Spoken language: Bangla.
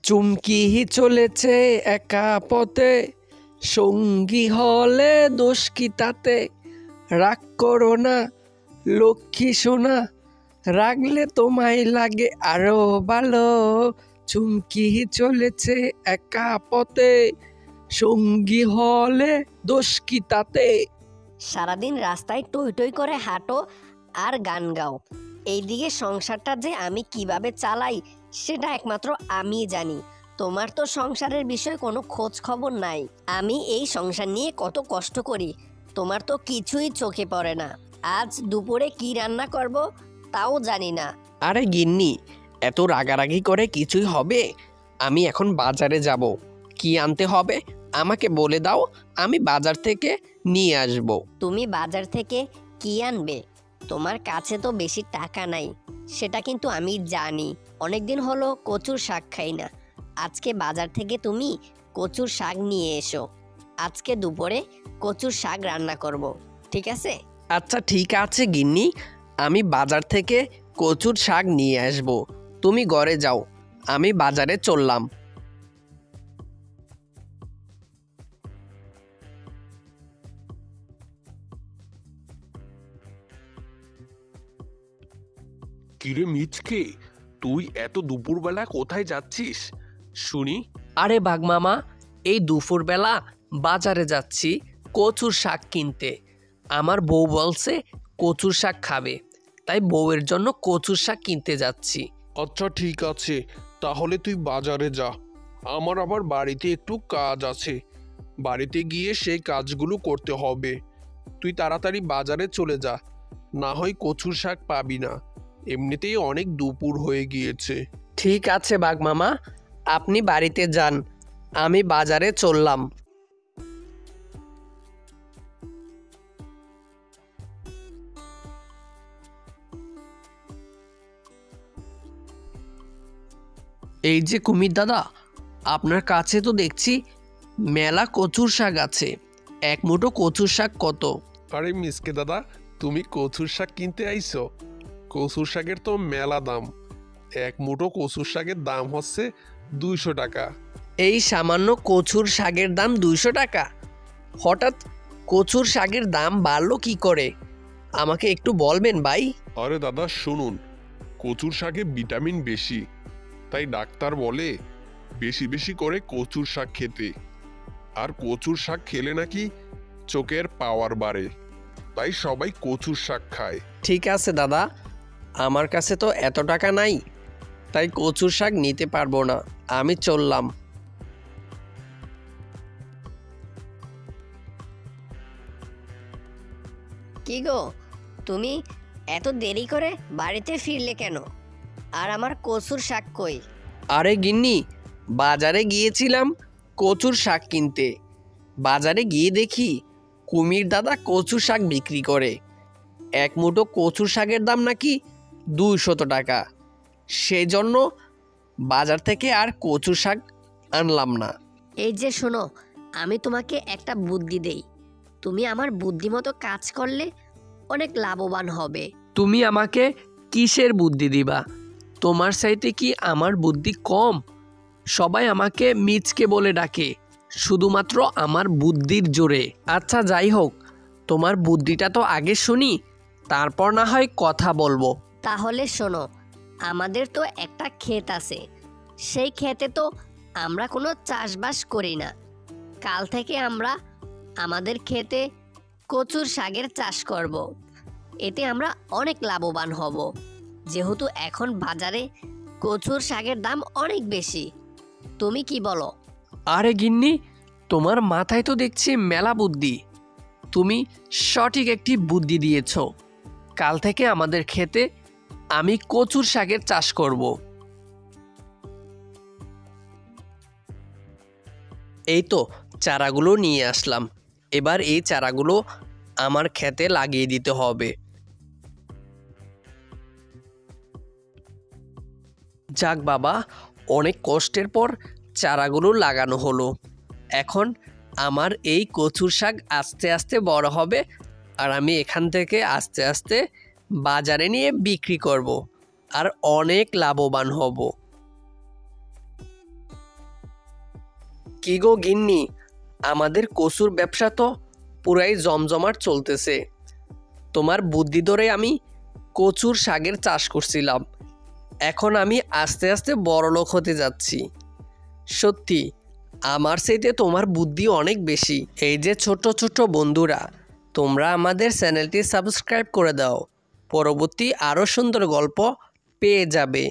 চুমকি চলেছে একা পথে, সঙ্গী হলে দোষ কি তাতে? রাগ করো না লক্ষ্মী সোনা, রাগলে তোমায় লাগে আরো ভালো। চুমকি চলেছে একা পথে, সঙ্গী হলে দোষ কি তাতে? সারাদিন রাস্তায় টই টই করে হাঁটো আর গান গাও, এইদিকে সংসারটা যে আমি কিভাবে চালাই সেটা একমাত্র আমিই জানি। তোমার তো সংসারের বিষয়ে কোনো খোঁজ খবর নাই। আমি এই সংসার নিয়ে কত কষ্ট করি, তোমার তো কিছুই চোখে পড়ে না। আজ দুপুরে কি রান্না করব তাও জানি না। আরে গিন্নি, এত রাগারাগি করে কিছুই হবে? আমি এখন বাজারে যাব, কি আনতে হবে আমাকে বলে দাও, আমি বাজার থেকে নিয়ে আসব। তুমি বাজার থেকে কি আনবে? তোমার কাছে তো বেশি টাকা নাই, সেটা কিন্তু আমি জানি। অনেকদিন হলো কচুর শাক খাই না। আজকে বাজার থেকে তুমি কচুর শাক নিয়ে এসো। আজকে দুপুরে কচুর শাক রান্না করব, ঠিক আছে? আচ্ছা ঠিক আছে গিন্নি, আমি বাজার থেকে কচুর শাক নিয়ে আসব। তুমি ঘরে যাও, আমি বাজারে চললাম। কিরে মিচকে, তুই এত দুপুরবেলা কোথায় যাচ্ছিস শুনি? আরে বাঘমামা, এই দুপুরবেলা বাজারে যাচ্ছি কচুর শাক কিনতে। আমার বউ বলছে কচুর শাক খাবে, তাই বউয়ের জন্য কচুর শাক কিনতে যাচ্ছি। আচ্ছা ঠিক আছে, তাহলে তুই বাজারে যা। আমার আবার বাড়িতে একটু কাজ আছে, বাড়িতে গিয়ে সেই কাজগুলো করতে হবে। তুই তাড়াতাড়ি বাজারে চলে যা, না হয় কচুর শাক পাবি না। এমনিতেই অনেক দুপুর হয়ে গিয়েছে। ঠিক আছে বাঘমামা, আপনি বাড়িতে যান, আমি বাজারে চললাম। এই যে কুমির দাদা, আপনার কাছে তো দেখছি মেলা কচুর শাক আছে। এক মুঠো কচুর শাক কত? আরে মিসকে দাদা, তুমি কচুর শাক কিনতে আইছো? কচুর শাকের তো মেলা দাম। এক মুঠো কচুর শাকের দাম হচ্ছে 200 টাকা। এই সামান্য কচুর শাকের দাম 200 টাকা? হঠাৎ কচুর শাকের দাম বাড়লো কি করে, আমাকে একটু বলবেন ভাই? আরে দাদা শুনুন, কচুর শাকে ভিটামিন বেশি, তাই ডাক্তার বলে বেশি বেশি করে কচুর শাক খেতে। আর কচুর শাক খেলে নাকি চোখের পাওয়ার বাড়ে, তাই সবাই কচুর শাক খায়। ঠিক আছে দাদা, আমার কাছে তো এত টাকা নাই, তাই কচুর শাক নিতে পারবো না, আমি চললাম। কি গো, তুমি এত দেরি করে বাড়িতে ফিরলে কেন? আর আমার কচুর শাক কই? আরে গিন্নি, বাজারে গিয়েছিলাম কচুর শাক কিনতে। বাজারে গিয়ে দেখি কুমির দাদা কচুর শাক বিক্রি করে। এক মুঠো কচুর শাকের দাম নাকি 200 টাকা। সেই জন্য বাজার থেকে আর কচুর শাক আনলাম না। এই যে শোনো, আমি তোমাকে একটা বুদ্ধি দেই, তুমি আমার বুদ্ধিমতো কাজ করলে অনেক লাভবান হবে। তুমি আমাকে কিসের বুদ্ধি দিবা? তোমার চাইতে কি আমার বুদ্ধি কম? সবাই আমাকে মিচকে বলে ডাকে শুধুমাত্র আমার বুদ্ধির জোরে। আচ্ছা যাই হোক, তোমার বুদ্ধিটা তো আগে শুনি, তারপর না হয় কথা বলবো। তাহলে শোনো, আমাদের তো একটা ক্ষেত আছে, সেই ক্ষেতে তো আমরা কোনো চাষবাস করি না। কাল থেকে আমরা আমাদের ক্ষেতে কচুর শাকের চাষ করব। এতে আমরা অনেক লাভবান হব, যেহেতু এখন বাজারে কচুর শাকের দাম অনেক বেশি। তুমি কি বলো? আরে গিন্নি, তোমার মাথায় তো দেখছি মেলা বুদ্ধি। তুমি সঠিক একটি বুদ্ধি দিয়েছ। কাল থেকে আমাদের ক্ষেতে আমি কচুর শাকের চাষ করব। এই তো চারাগুলো নিয়ে আসলাম, এবার এই চারাগুলো আমার ক্ষেতে লাগিয়ে দিতে হবে। যাক বাবা, অনেক কষ্টের পর চারাগুলো লাগানো হলো। এখন আমার এই কচুর শাক আস্তে আস্তে বড় হবে, আর আমি এখান থেকে আস্তে আস্তে বাজারে নিয়ে বিক্রি করব আর অনেক লাভবান হব। কি গো গিন্নি, আমাদের কচুর ব্যবসা তো পুরাই জমজমাট চলতেছে। তোমার বুদ্ধি ধরে আমি কচুর শাকের চাষ করছিলাম, এখন আমি আস্তে আস্তে বড়লোক হতে যাচ্ছি। সত্যি আমার চাইতে তোমার বুদ্ধি অনেক বেশি। এই যে ছোট ছোট বন্ধুরা, তোমরা আমাদের চ্যানেলটি সাবস্ক্রাইব করে দাও, পরবর্তী আরও সুন্দর গল্প পেয়ে যাবে।